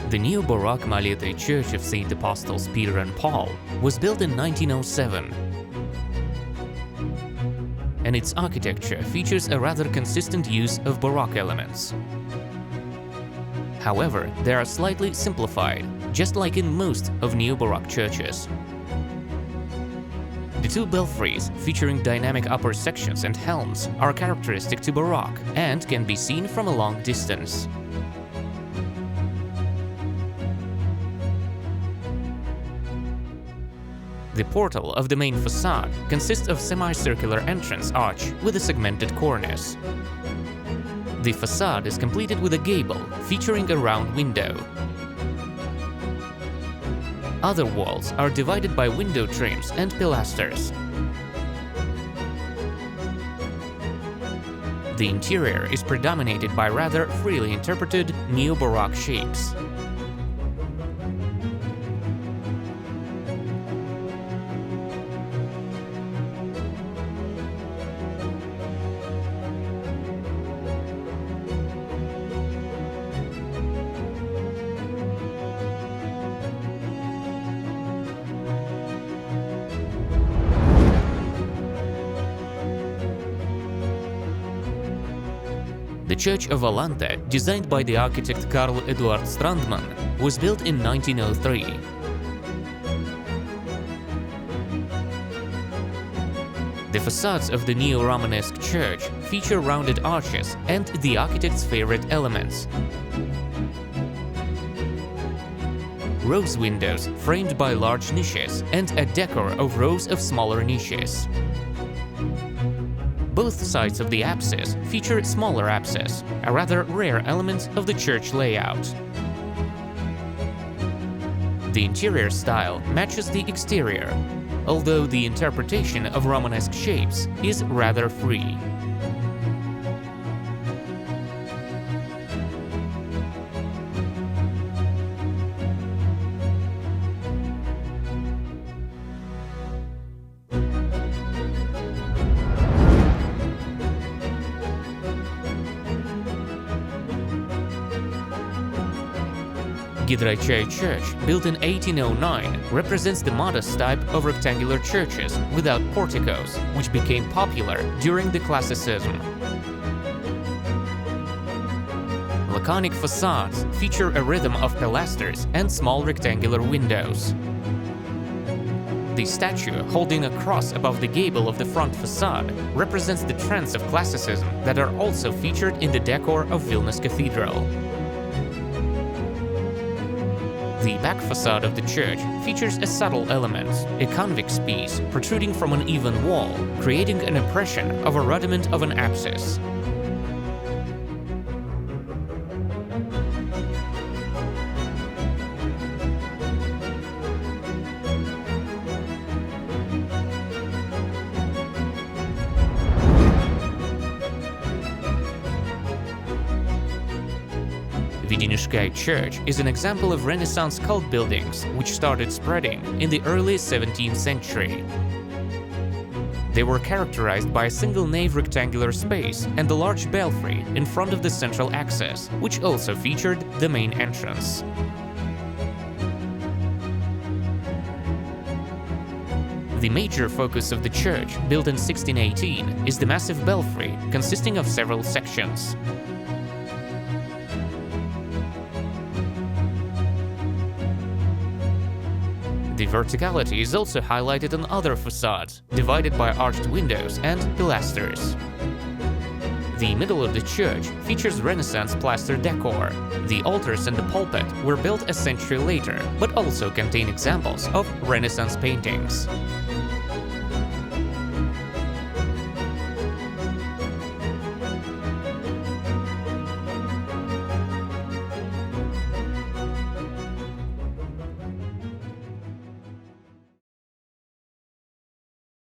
The neo-Baroque Molėtai Church of St. Apostles Peter and Paul was built in 1907, and its architecture features a rather consistent use of Baroque elements. However, they are slightly simplified, just like in most of neo-Baroque churches. The two belfries, featuring dynamic upper sections and helms, are characteristic to Baroque and can be seen from a long distance. The portal of the main facade consists of semicircular entrance arch with a segmented cornice. The facade is completed with a gable featuring a round window. Other walls are divided by window trims and pilasters. The interior is predominated by rather freely interpreted neo-Baroque shapes. The Church of Alanta, designed by the architect Karlas Eduardas Strandamnnas, was built in 1903. The facades of the Neo-Romanesque church feature rounded arches and the architect's favorite elements: rose windows framed by large niches and a decor of rows of smaller niches. Both sides of the apsis feature smaller apses, a rather rare element of the church layout. The interior style matches the exterior, although the interpretation of Romanesque shapes is rather free. Giedraičiai Church, built in 1809, represents the modest type of rectangular churches without porticos, which became popular during the Classicism. Laconic facades feature a rhythm of pilasters and small rectangular windows. The statue holding a cross above the gable of the front facade represents the trends of Classicism that are also featured in the decor of Vilnius Cathedral. The back facade of the church features a subtle element, a convex piece protruding from an even wall, creating an impression of a rudiment of an apsis. Videniškiai Church is an example of Renaissance cult buildings which started spreading in the early 17th century. They were characterized by a single-nave rectangular space and a large belfry in front of the central axis, which also featured the main entrance. The major focus of the church, built in 1618, is the massive belfry, consisting of several sections. The verticality is also highlighted on other facades, divided by arched windows and pilasters. The middle of the church features Renaissance plaster decor. The altars and the pulpit were built a century later, but also contain examples of Renaissance paintings.